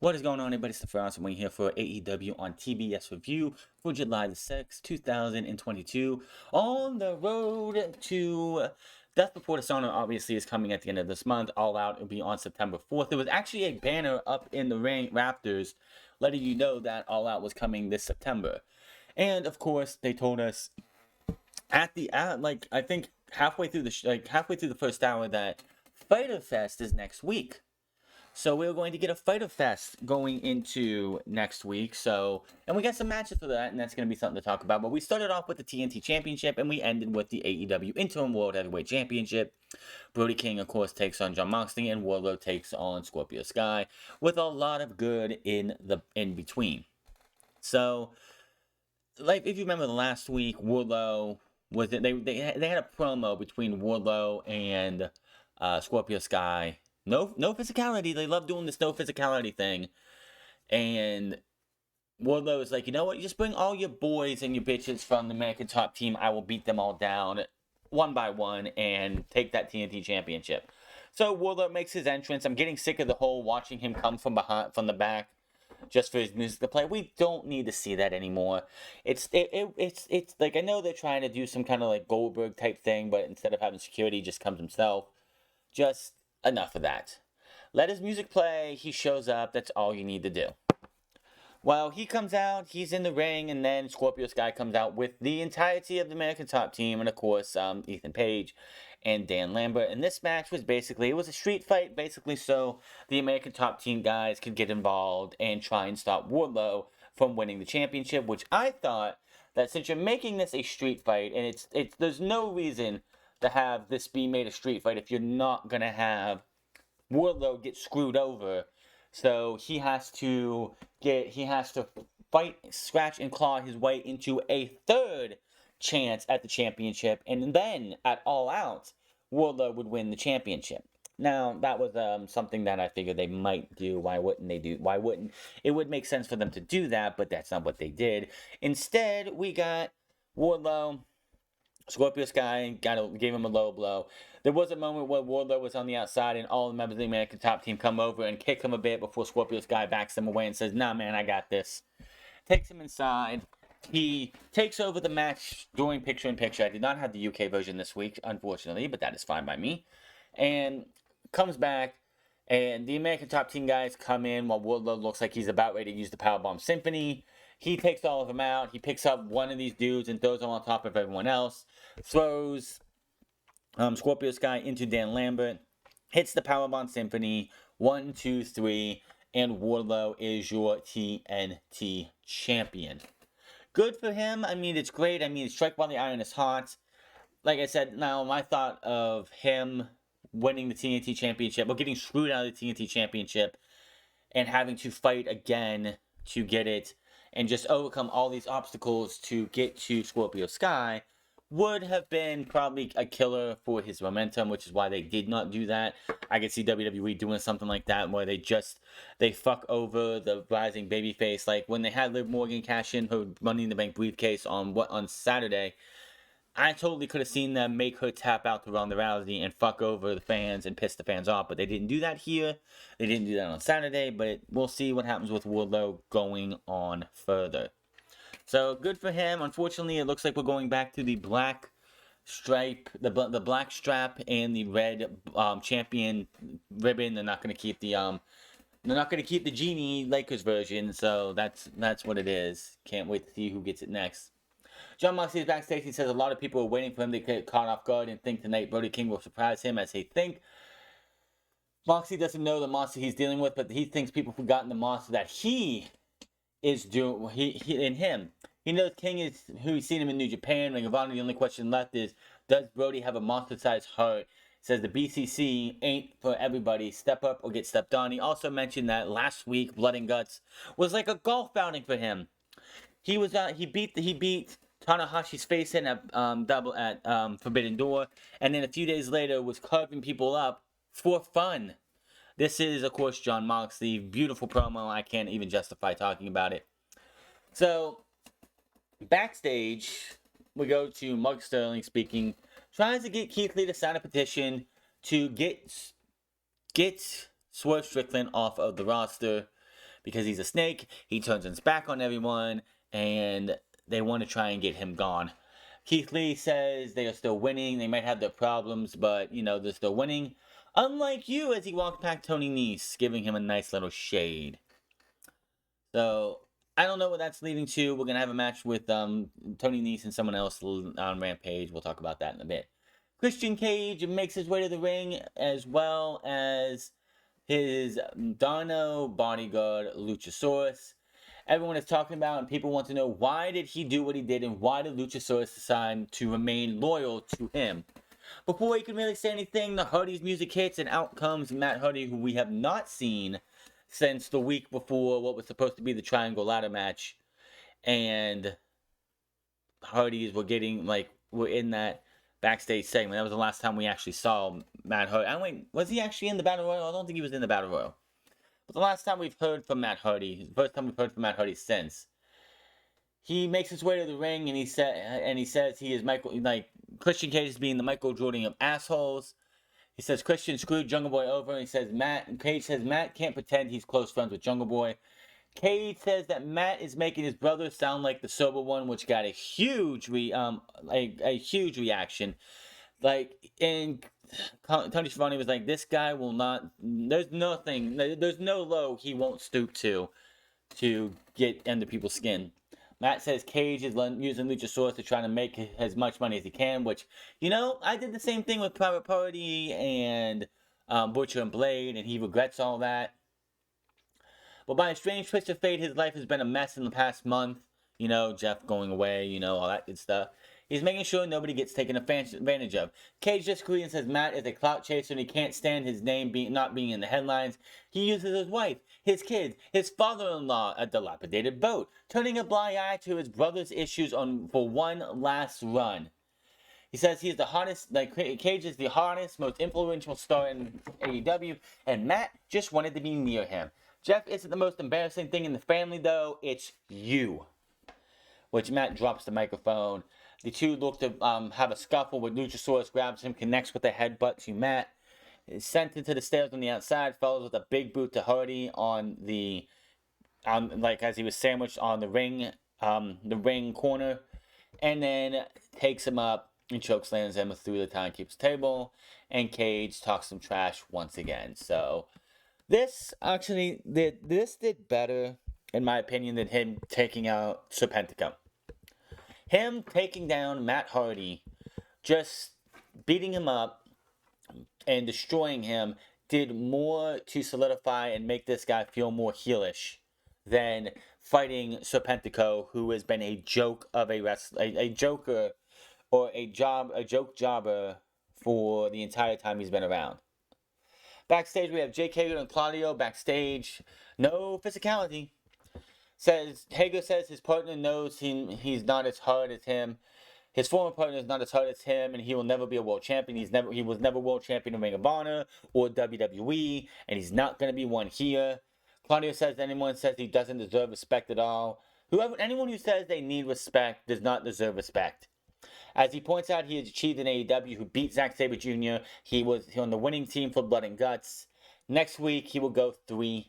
What is going on, everybody? It's the Ferris Wing here for AEW on TBS Review for July the 6th, 2022. On the road to Death Before Dishonor, obviously, is coming at the end of this month. All Out will be on September 4th. There was actually a banner up in the rafters letting you know that All Out was coming this September. And, of course, they told us I think halfway through halfway through the first hour that Fyter Fest is next week. So we're going to get a Fyter Fest going into next week. And we got some matches for that, and that's going to be something to talk about. But we started off with the TNT Championship, and we ended with the AEW Interim World Heavyweight Championship. Brody King, of course, takes on Jon Moxley, and Wardlow takes on Scorpio Sky, with a lot of good in between. So, like if you remember the last week, Wardlow they had a promo between Wardlow and Scorpio Sky. No physicality. They love doing this no physicality thing. And Wardlow is like, you know what? You just bring all your boys and your bitches from the American Top Team. I will beat them all down one by one and take that TNT Championship. So Wardlow makes his entrance. I'm getting sick of the whole watching him come from the back, just for his music to play. We don't need to see that anymore. It's like, I know they're trying to do some kind of like Goldberg type thing, but instead of having security, he just comes himself. Just enough of that. Let his music play. He shows up. That's all you need to do. Well, he comes out. He's in the ring, and then Scorpio Sky comes out with the entirety of the American Top Team, and of course, Ethan Page and Dan Lambert. And this match was it was a street fight, basically, so the American Top Team guys could get involved and try and stop Wardlow from winning the championship, which I thought that since you're making this a street fight, and there's no reason to have this be made a street fight if you're not going to have Wardlow get screwed over. So he has to fight, scratch, and claw his way into a third chance at the championship, and then at All Out, Wardlow would win the championship. Now, that was something that I figured they might do. Why wouldn't they do? Why wouldn't? It would make sense for them to do that, but that's not what they did. Instead, we got Wardlow. Scorpio Sky gave him a low blow. There was a moment where Wardlow was on the outside and all the members of the American Top Team come over and kick him a bit before Scorpio Sky backs him away and says, "Nah, man, I got this." Takes him inside. He takes over the match during picture-in-picture. I did not have the UK version this week, unfortunately, but that is fine by me. And comes back, and the American Top Team guys come in while Wardlow looks like he's about ready to use the Powerbomb Symphony. He takes all of them out. He picks up one of these dudes and throws them on top of everyone else. Throws Scorpio Sky into Dan Lambert. Hits the Powerbomb Symphony. 1, 2, 3. And Wardlow is your TNT champion. Good for him. I mean, it's great. I mean, strike while the iron is hot. Like I said, now my thought of him winning the TNT championship, or getting screwed out of the TNT championship, and having to fight again to get it, and just overcome all these obstacles to get to Scorpio Sky, would have been probably a killer for his momentum, which is why they did not do that. I could see WWE doing something like that, where they fuck over the rising babyface, like when they had Liv Morgan cash in her Money in the Bank briefcase on Saturday. I totally could have seen them make her tap out to Ronda Rousey and fuck over the fans and piss the fans off, but they didn't do that here. They didn't do that on Saturday, but we'll see what happens with Wardlow going on further. So, good for him. Unfortunately, it looks like we're going back to the black stripe, the black strap and the red champion ribbon. They're not going to keep the Genie Lakers version, so that's what it is. Can't wait to see who gets it next. Jon Moxley is backstage. He says a lot of people are waiting for him to get caught off guard and think tonight Brody King will surprise him as they think. Moxley doesn't know the monster he's dealing with, but he thinks people have forgotten the monster that he is doing. In him. He knows King is who he's seen him in New Japan, Ring of Honor. The only question left is, does Brody have a monster-sized heart? Says the BCC ain't for everybody. Step up or get stepped on. He also mentioned that last week, Blood and Guts was like a golf outing for him. He beat Tanahashi's face in at double at Forbidden Door, and then a few days later was carving people up for fun. This is, of course, Jon Moxley. Beautiful promo. I can't even justify talking about it. So, backstage, we go to Mark Sterling speaking, tries to get Keith Lee to sign a petition to get Swerve Strickland off of the roster. because he's a snake. He turns his back on everyone, and they want to try and get him gone. Keith Lee says they are still winning. They might have their problems, but, they're still winning. Unlike you, as he walks past Tony Nese, giving him a nice little shade. So, I don't know what that's leading to. We're going to have a match with Tony Nese and someone else on Rampage. We'll talk about that in a bit. Christian Cage makes his way to the ring, as well as his Dino bodyguard, Luchasaurus. Everyone is talking about, and people want to know, why did he do what he did, and why did Luchasaurus decide to remain loyal to him? Before he can really say anything, the Hardys music hits, and out comes Matt Hardy, who we have not seen since the week before what was supposed to be the Triangle Ladder match. And Hardys were in that backstage segment. That was the last time we actually saw Matt Hardy. Was he actually in the Battle Royal? I don't think he was in the Battle Royal. But the last time we've heard from Matt Hardy, the first time we've heard from Matt Hardy since, he makes his way to the ring and he says he is Christian Cage is being the Michael Jordan of assholes. He says Christian screwed Jungle Boy over, and Cage says Matt can't pretend he's close friends with Jungle Boy. Cage says that Matt is making his brother sound like the sober one, which got a huge huge reaction. And Tony Schiavone was like, this guy will not, there's no low he won't stoop to get under people's skin. Matt says Cage is using Luchasaurus to try to make as much money as he can, which, I did the same thing with Private Party and Butcher and Blade, and he regrets all that. But by a strange twist of fate, his life has been a mess in the past month. Jeff going away, all that good stuff. He's making sure nobody gets taken advantage of. Cage disagrees and says Matt is a clout chaser and he can't stand his name not being in the headlines. He uses his wife, his kids, his father-in-law, a dilapidated boat, turning a blind eye to his brother's issues for one last run. He says he's the hottest, Cage is the hottest, most influential star in AEW, and Matt just wanted to be near him. Jeff isn't the most embarrassing thing in the family, though. It's you. Which Matt drops the microphone. The two look to have a scuffle where Luchasaurus grabs him, connects with a headbutt to Matt. Is sent into the stairs on the outside, follows with a big boot to Hardy as he was sandwiched on the ring corner, and then takes him up and chokeslams him through the timekeeper's table, and Cage talks some trash once again. So this did better, in my opinion, than him taking out Serpentico. Him taking down Matt Hardy, just beating him up and destroying him, did more to solidify and make this guy feel more heelish than fighting Serpentico, who has been a joke of a wrestler, a joker, or a joke jobber for the entire time he's been around. Backstage, we have Jake Hager and Claudio backstage. No physicality. Hager says his partner knows he's not as hard as him. His former partner is not as hard as him, and he will never be a world champion. He was never world champion in Ring of Honor or WWE, and he's not going to be one here. Claudio says anyone says he doesn't deserve respect at all. Anyone who says they need respect does not deserve respect. As he points out, he has achieved in AEW, who beat Zack Sabre Jr. He was on the winning team for Blood and Guts. Next week, he will go 3-0.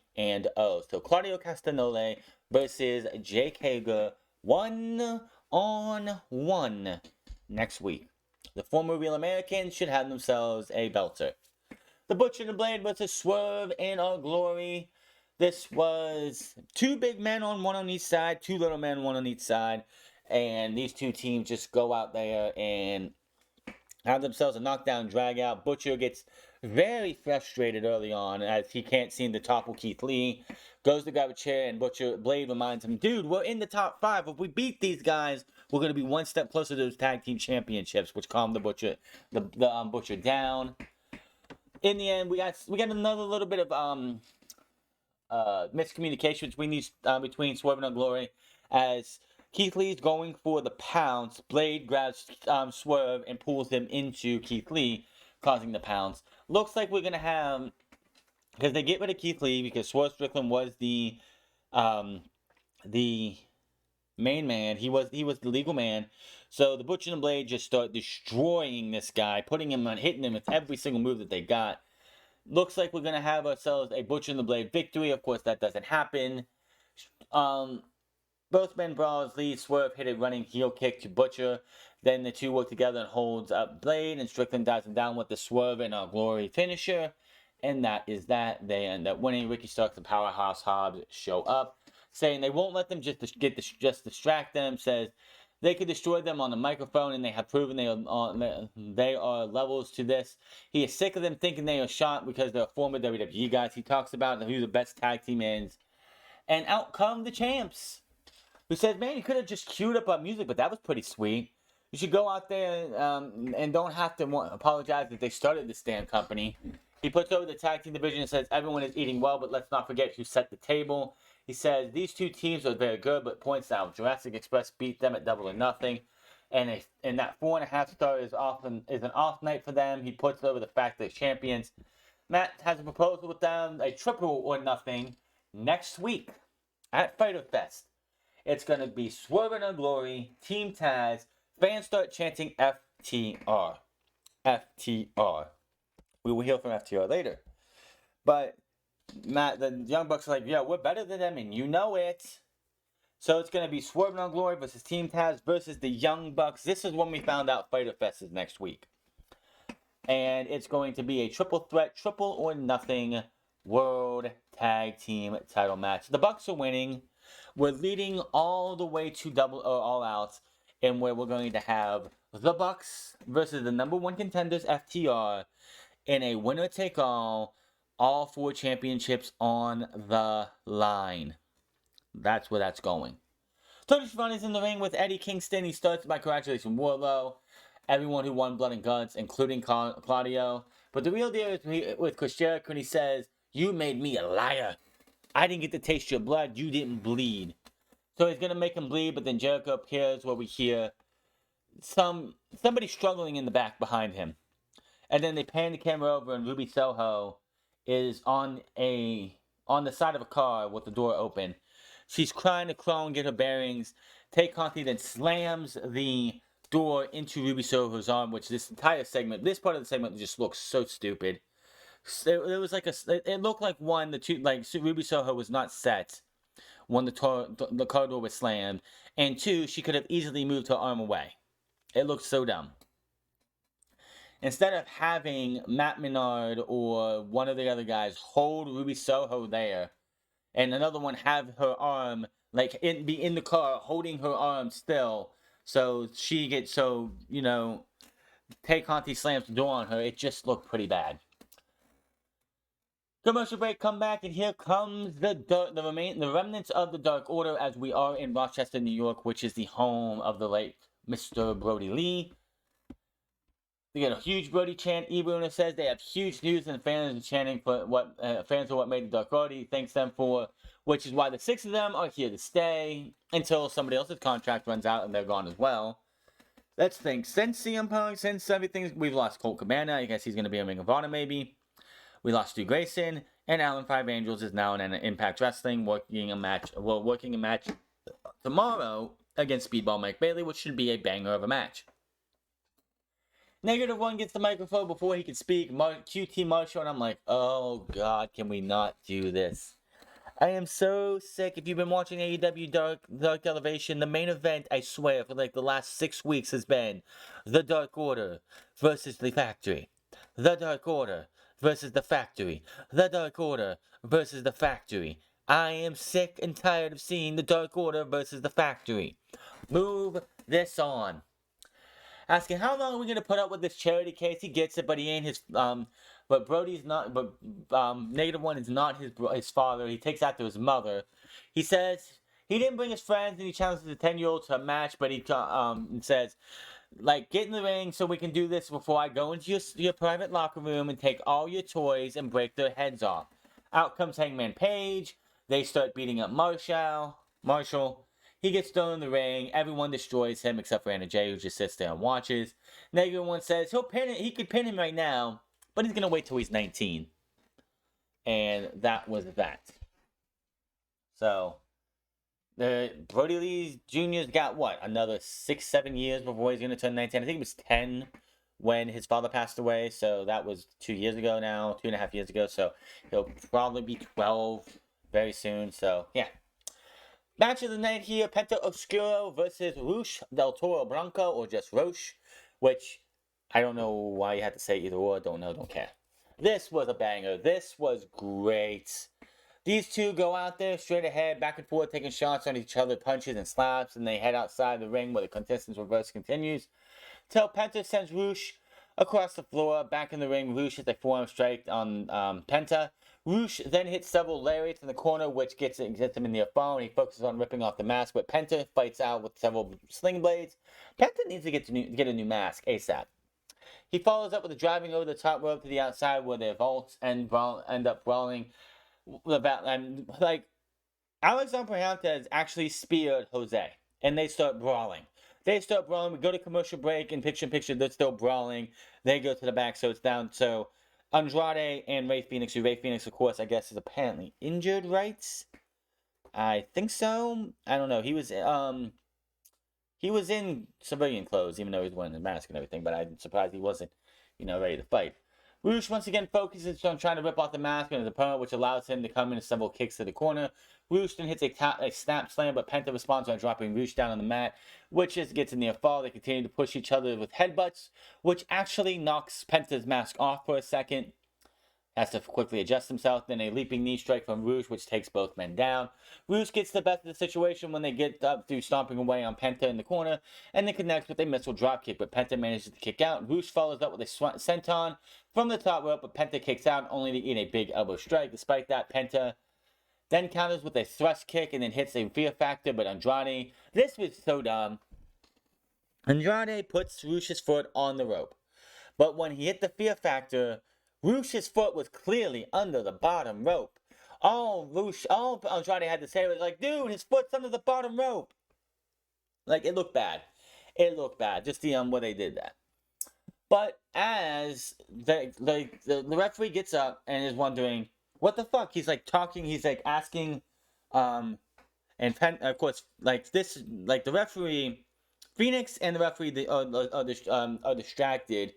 So Claudio Castagnoli versus Jake Hager, 1-on-1 next week. The former Real Americans should have themselves a belter. The Butcher and the Blade versus Swerve in Our Glory. This was two big men on each side, two little men, one on each side. And these two teams just go out there and have themselves a knockdown drag out. Butcher gets very frustrated early on as he can't seem to topple Keith Lee. Goes to grab a chair, and Blade reminds him, dude, we're in the top 5. If we beat these guys, we're going to be one step closer to those tag team championships, which calmed the Butcher down. In the end, we got another little bit of miscommunication between Swerve and Our Glory, as Keith Lee's going for the pounce. Blade grabs Swerve and pulls him into Keith Lee, causing the pounce. Looks like we're going to have, because they get rid of Keith Lee because Swerve Strickland was the main man. He was the legal man. So the Butcher and the Blade just start destroying this guy, hitting him with every single move that they got. Looks like we're going to have ourselves a Butcher and the Blade victory. Of course, that doesn't happen. Both men brawls lead. Swerve hit a running heel kick to Butcher. Then the two work together and holds up Blade, and Strickland dives him down with the Swerve and a Glory finisher. And that is that. They end up winning. Ricky Starks and Powerhouse Hobbs show up, saying they won't let them just distract them. Says they could destroy them on the microphone, and they have proven they are levels to this. He is sick of them thinking they are shot because they're former WWE guys. He talks about who the best tag team is, and out come the champs, who says, "Man, you could have just queued up our music, but that was pretty sweet. You should go out there and don't have to apologize that they started this damn company." He puts over the tag team division and says, "Everyone is eating well, but let's not forget who set the table." He says, "These two teams are very good," but points out Jurassic Express beat them at Double or Nothing. And that 4.5 star is an off night for them. He puts over the fact that champions. Matt has a proposal with them, a Triple or Nothing, next week at Fyter Fest. It's going to be Swerve and Glory, Team Taz. Fans start chanting FTR. FTR. We will hear from FTR later. But Matt, the Young Bucks are like, yeah, we're better than them, and you know it. So it's going to be Swerve and Glory versus Team Taz versus the Young Bucks. This is when we found out Fyter Fest is next week. And it's going to be a triple threat, Triple or Nothing World Tag Team title match. The Bucks are winning. We're leading all the way to Double or All Out, and where we're going to have the Bucks versus the number one contenders, FTR, in a winner-take-all, all 4 championships on the line. That's where that's going. Tony Schiavone is in the ring with Eddie Kingston. He starts by congratulating Wardlow, everyone who won Blood and Guts, including Claudio. But the real deal is with Chris Jericho, and he says, "You made me a liar. I didn't get to taste your blood. You didn't bleed." So he's going to make him bleed, but then Jericho appears where we hear somebody struggling in the back behind him. And then they pan the camera over, and Ruby Soho is on the side of a car with the door open. She's trying to crawl and get her bearings. Tay Conti then slams the door into Ruby Soho's arm, which this part of the segment just looks so stupid. It was like it looked like Ruby Soho was not set when the car door was slammed, and 2, she could have easily moved her arm away. It looked so dumb. Instead of having Matt Menard or one of the other guys hold Ruby Soho there, and another one have her arm be in the car holding her arm still, so Tay Conti slams the door on her. It just looked pretty bad. Commercial break, come back, and here comes the remnants of the Dark Order as we are in Rochester, New York, which is the home of the late Mr. Brody Lee. They get a huge Brody chant. E. Bruner says they have huge news, and fans are chanting for what fans are what made the Dark Order. He thanks them for, which is why the 6 of them are here to stay until somebody else's contract runs out and they're gone as well. Let's think. Since CM Punk, since everything, we've lost Colt Cabana. I guess he's going to be in Ring of Honor maybe. We lost Stu Grayson, and Alan Five Angels is now in Impact Wrestling, working a match tomorrow against Speedball Mike Bailey, which should be a banger of a match. -1 gets the microphone before he can speak. QT Marshall, and I'm like, oh god, can we not do this? I am so sick. If you've been watching AEW Dark Elevation, the main event, I swear, for like the last 6 weeks has been the Dark Order versus the Factory. The Dark Order versus the Factory. The Dark Order versus the Factory. I am sick and tired of seeing the Dark Order versus the Factory. Move this on. Asking how long are we gonna put up with this charity case? He gets it, but he ain't his. But Brody's not. But -1 is not his father. He takes after his mother. He says he didn't bring his friends, and he challenges the 10-year-old to a match. But he says, like, get in the ring so we can do this before I go into your private locker room and take all your toys and break their heads off. Out comes Hangman Page. They start beating up Marshall. He gets thrown in the ring. Everyone destroys him except for Anna Jay, who just sits there and watches. -1 says he could pin him right now, but he's going to wait till he's 19. And that was that. So, Brody Lee Jr.'s got another 6-7 years before he's going to turn 19. I think it was 10 when his father passed away. So that was 2 years ago now, 2.5 years ago. So he'll probably be 12 very soon. So, yeah. Match of the night here, Penta Oscuro versus Rush del Toro Blanco, or just Roche, which I don't know why you had to say either or, don't know, don't care. This was a banger. This was great. These two go out there straight ahead, back and forth, taking shots on each other, punches and slaps, and they head outside the ring where the contestants reverse continues. Till Penta sends Roosh across the floor, back in the ring. Roosh hits a forearm strike on Penta. Roosh then hits several lariats in the corner, which gets him in the phone. He focuses on ripping off the mask, but Penta fights out with several sling blades. Penta needs to get a new mask ASAP. He follows up with a driving over the top rope to the outside where they vault and end up brawling. Like Alexander Hernandez actually speared Jose, and they start brawling. We go to commercial break, and picture, they're still brawling. They go to the back, so it's down. So Andrade and Ray Phoenix, Ray Phoenix, of course, I guess, is apparently injured, right? I think so. I don't know. He was in civilian clothes, even though he was wearing the mask and everything, but I'm surprised he wasn't, ready to fight. Roosh once again focuses on trying to rip off the mask on his opponent, which allows him to come in several kicks to the corner. Roosh then hits a snap slam, but Penta responds by dropping Roosh down on the mat, which just gets in near fall. They continue to push each other with headbutts, which actually knocks Penta's mask off for a second. Has to quickly adjust himself, then a leaping knee strike from Rouge, which takes both men down. Rouge gets the best of the situation when they get up through stomping away on Penta in the corner, and then connects with a missile dropkick, but Penta manages to kick out. Rouge follows up with a senton from the top rope, but Penta kicks out, only to eat a big elbow strike. Despite that, Penta then counters with a thrust kick and then hits a fear factor, but Andrade, this was so dumb. Andrade puts Rouge's foot on the rope, but when he hit the fear factor, Roosh's foot was clearly under the bottom rope. All Andrade had to say was like, dude, his foot's under the bottom rope. Like, it looked bad. Just the way they did that. But as the referee gets up and is wondering, what the fuck? He's like talking, he's like asking, and of course, like this, like the referee, Phoenix and the referee are distracted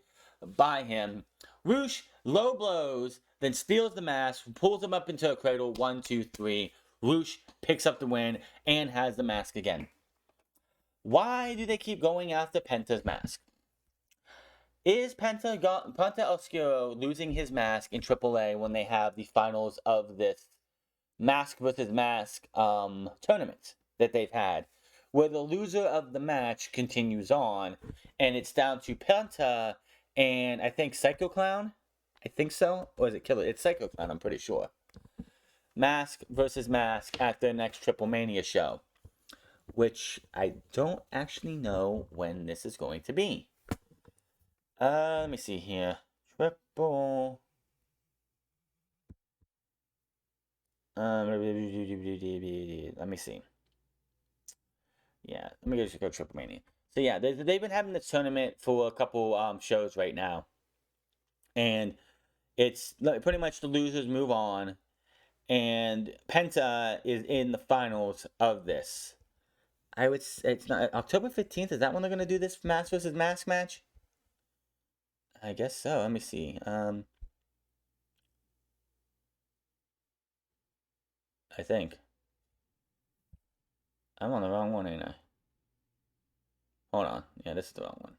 by him. Roosh low blows, then steals the mask, pulls him up into a cradle. 1, 2, 3. Roosh picks up the win and has the mask again. Why do they keep going after Penta's mask? Is Penta Oscuro losing his mask in AAA when they have the finals of this mask versus mask tournament that they've had, where the loser of the match continues on, and it's down to Penta and I think Psycho Clown? I think so. Or is it Killer? It's Psycho Clown, I'm pretty sure. Mask versus mask at their next Triple Mania show, which I don't actually know when this is going to be. Let me see here. Triple. Let me see. Yeah, let me just go Triple Mania. So yeah, they've been having this tournament for a couple shows right now, and it's pretty much the losers move on, and Penta is in the finals of this. I would say it's not October 15th. Is that when they're gonna do this mask versus mask match? I guess so. Let me see. I think I'm on the wrong one, ain't I? Hold on. Yeah, this is the wrong one.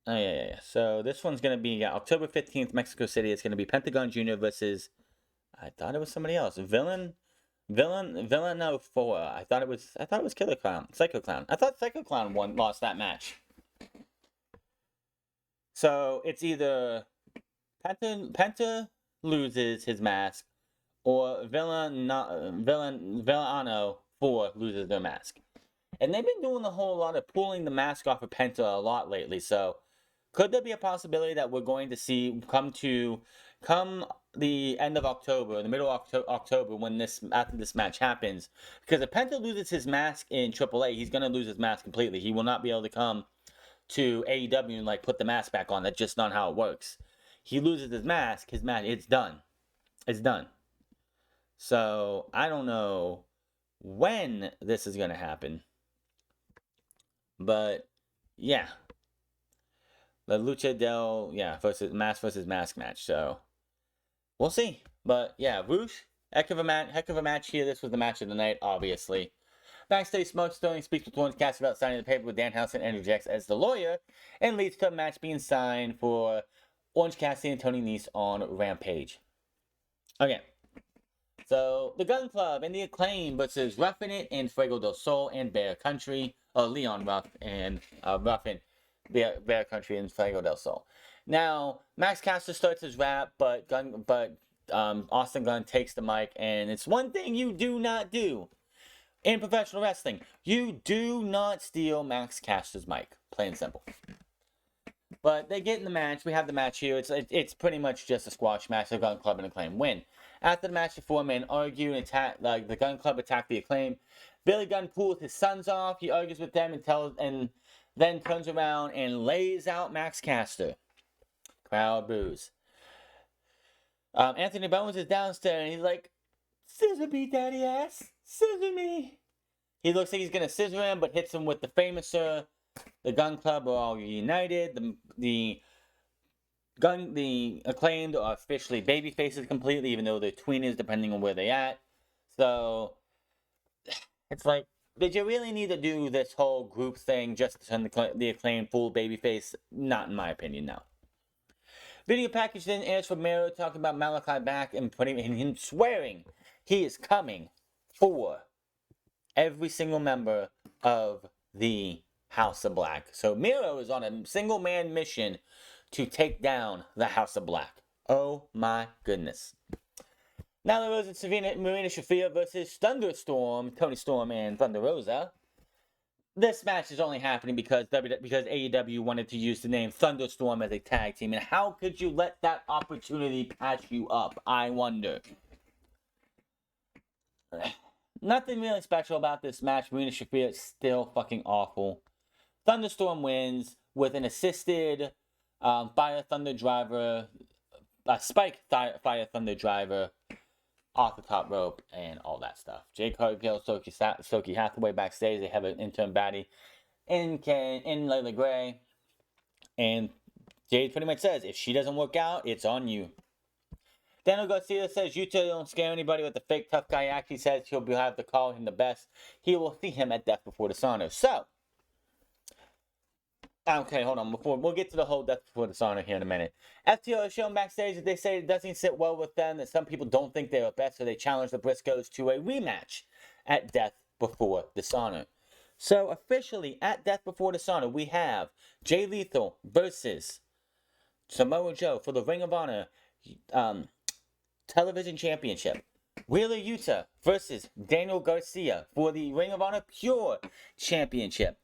Oh, yeah. So this one's going to be October 15th, Mexico City. It's going to be Pentagon Jr. versus, I thought it was somebody else. Villain 04. I thought it was Killer Clown. Psycho Clown. I thought Psycho Clown lost that match. So it's either Penta loses his mask, or Villano 4 loses their mask. And they've been doing a whole lot of pulling the mask off of Penta a lot lately, so could there be a possibility that we're going to see come the end of October, the middle of October, when after this match happens? Because if Penta loses his mask in AAA, he's going to lose his mask completely. He will not be able to come to AEW and put the mask back on. That's just not how it works. He loses his mask, it's done. It's done. So I don't know when this is going to happen. But yeah, the Lucha versus mask match. So we'll see. But yeah, Roosh Heck of a match here. This was the match of the night, obviously. Backstage, Smoke Sterling speaks with Lawrence Cassidy about signing the paper with Danhausen and Andrew Jax as the lawyer, and leads to a match being signed for Orange Cassidy and Tony Nese on Rampage. Okay. So, the Gun Club and the Acclaim versus Ruffin It and Fuego del Sol and Bear Country. Leon Ruff and Ruffin, Bear Country and Fuego del Sol. Now, Max Caster starts his rap, but Austin Gunn takes the mic, and it's one thing you do not do in professional wrestling. You do not steal Max Caster's mic. Plain and simple. But they get in the match. We have the match here. It's pretty much just a squash match. The Gun Club and Acclaim win. After the match, the four men argue and attack. Like the Gun Club attack the Acclaim. Billy Gunn pulls his sons off. He argues with them and then turns around and lays out Max Caster. Crowd boos. Anthony Bowens is downstairs and he's like, "Scissor me, daddy ass. Scissor me." He looks like he's gonna scissor him, but hits him with the famouser. The Gun Club are all united. The Acclaimed are officially baby faces completely, even though they're tweeners depending on where they're at. So it's like, did you really need to do this whole group thing just to turn the Acclaimed full babyface? Not in my opinion, no. Video package then airs for Mero talking about Malachi back and putting him swearing he is coming for every single member of the House of Black. So Mero is on a single man mission to take down the House of Black. Oh my goodness. Now there was Marina Shafir versus Thunderstorm, Tony Storm and Thunder Rosa. This match is only happening because AEW wanted to use the name Thunderstorm as a tag team. And how could you let that opportunity pass you up? I wonder. Nothing really special about this match. Marina Shafir is still fucking awful. Thunderstorm wins with an assisted Fire Thunder Driver, Spike Fire Thunder Driver off the top rope and all that stuff. Jade Cargill, Stokely Hathaway backstage. They have an intern baddie in Layla Gray. And Jade pretty much says, if she doesn't work out, it's on you. Daniel Garcia says, you two don't scare anybody with the fake tough guy act. He says he'll have to call him the best. He will see him at Death Before Dishonor. So, okay, hold on. We'll get to the whole Death Before Dishonor here in a minute. FTR is shown backstage that they say it doesn't sit well with them, that some people don't think they're best, so they challenge the Briscoes to a rematch at Death Before Dishonor. So, officially, at Death Before Dishonor, we have Jay Lethal versus Samoa Joe for the Ring of Honor Television Championship. Wheeler Yuta versus Daniel Garcia for the Ring of Honor Pure Championship.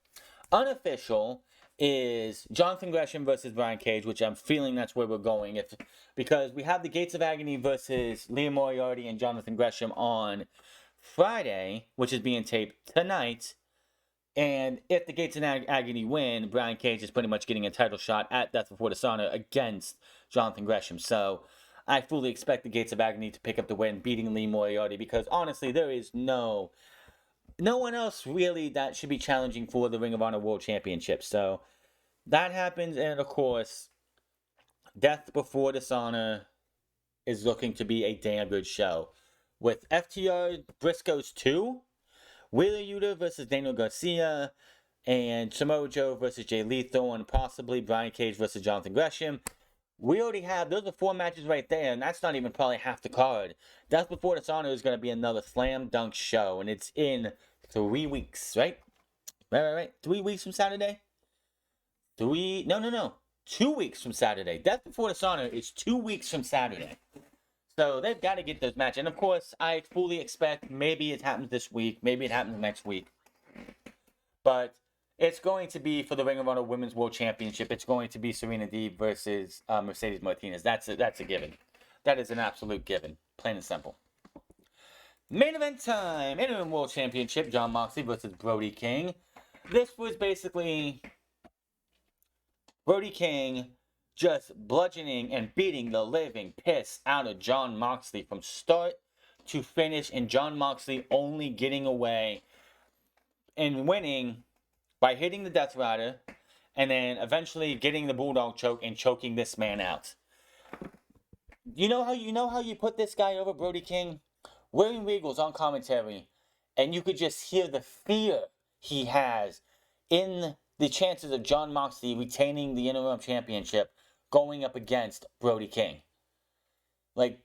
Unofficial is Jonathan Gresham versus Brian Cage, which I'm feeling that's where we're going. Because we have the Gates of Agony versus Liam Moriarty and Jonathan Gresham on Friday, which is being taped tonight. And if the Gates of Agony win, Brian Cage is pretty much getting a title shot at Death Before Dishonor against Jonathan Gresham. So I fully expect the Gates of Agony to pick up the win, beating Lee Moriarty, because honestly, there is no one else really that should be challenging for the Ring of Honor World Championship. So that happens, and of course, Death Before Dishonor is looking to be a damn good show. With FTR Briscoes 2, Wheeler Yuta versus Daniel Garcia, and Samoa Joe versus Jay Lethal, and possibly Brian Cage versus Jonathan Gresham. We already have, those are 4 matches right there, and that's not even probably half the card. Death Before Dishonor is going to be another slam dunk show, and it's in 3 weeks, right? Right. 3 weeks from Saturday? 2 weeks from Saturday. Death Before Dishonor is 2 weeks from Saturday. So they've got to get those matches. And of course, I fully expect maybe it happens this week, maybe it happens next week. But it's going to be for the Ring of Honor Women's World Championship. It's going to be Serena Deeb versus Mercedes Martinez. That's a given. That is an absolute given. Plain and simple. Main event time. Interim World Championship. Jon Moxley versus Brody King. This was basically Brody King just bludgeoning and beating the living piss out of Jon Moxley from start to finish. And Jon Moxley only getting away and winning by hitting the Death Rider, and then eventually getting the Bulldog choke and choking this man out. You know how you put this guy over, Brody King? William Regal's on commentary, and you could just hear the fear he has in the chances of Jon Moxley retaining the interim championship going up against Brody King. Like,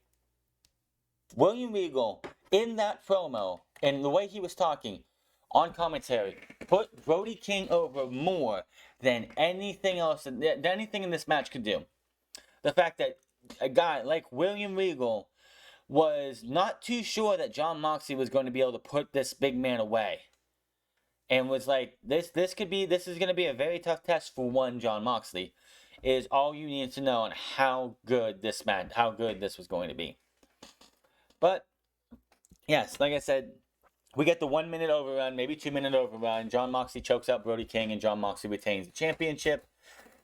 William Regal, in that promo, and the way he was talking on commentary, put Brody King over more than anything else, than anything in this match could do. The fact that a guy like William Regal was not too sure that Jon Moxley was going to be able to put this big man away. And was like, this is going to be a very tough test for one Jon Moxley, is all you need to know on how good this was going to be. But, yes, like I said, we get the 1 minute overrun, maybe 2 minute overrun. Jon Moxley chokes out Brody King, and Jon Moxley retains the championship.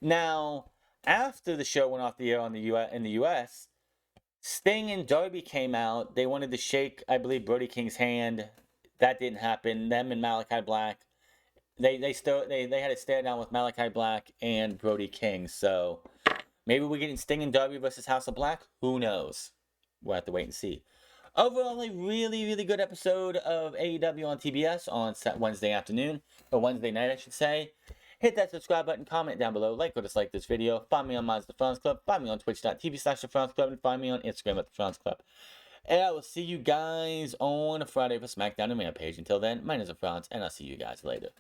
Now, after the show went off the air in the U.S., Sting and Darby came out. They wanted to shake, I believe, Brody King's hand. That didn't happen. Them and Malachi Black, they had a stare down with Malachi Black and Brody King. So maybe we're getting Sting and Darby versus House of Black. Who knows? We'll have to wait and see. Overall, a really, really good episode of AEW on TBS on Wednesday afternoon, or Wednesday night, I should say. Hit that subscribe button, comment down below, like or dislike this video. Find me on Minds The France Club, find me on twitch.tv/TheFrance Club, and find me on Instagram at The France Club. And I will see you guys on Friday for SmackDown and Rampage. Until then, my name is The France, and I'll see you guys later.